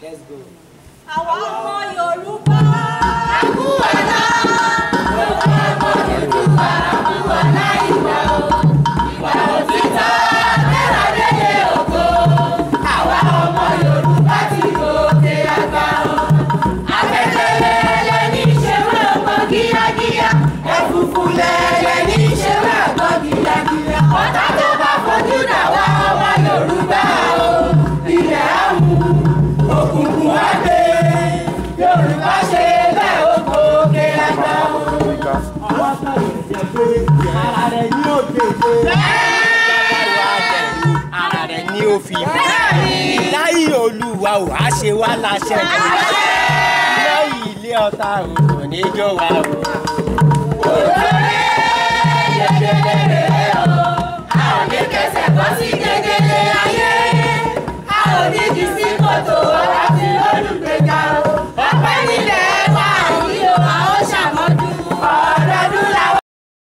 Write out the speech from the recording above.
Let's go. Àwa ọmọ Yorùbá. Àkú ọ̀la. Gbogbo ọmọ Yorùbá àkú ọ̀la ìwà o. Ìwà òtítọ́ mẹ́ra délé ògo. Àwa ọmọ Yorùbá ti gòkè àgbà o. Afẹ́fẹ́ lẹ́ni ìṣèwé ọgbọ́n kíákíá. Ẹ̀fúùfù lẹ́ni ìṣèwé ọgbọ́n kíákíá. Ọ̀tá tó bá fojú dà wá ọmọ Yorùbá o. Ilẹ̀ á mú òkùnkùn á gbé. Yorùbá ṣe bẹ́ẹ̀ ó gòkè àgbà o. Àwọn kan yìí jẹ́ pé ara rẹ̀ ní òde pé. Ara rẹ̀ ní òfin. Láyé Olúwa ò á ṣe wá láṣẹ. Lẹ́yìn ilé ọ̀tá ò kò ní jó wa o. Òtòrè yẹ̀dẹ̀dẹ̀ o. A ò ní kẹsẹ̀ bọ́ sí gẹ́gẹ́lé ayé. A ò ní kì sí kòtò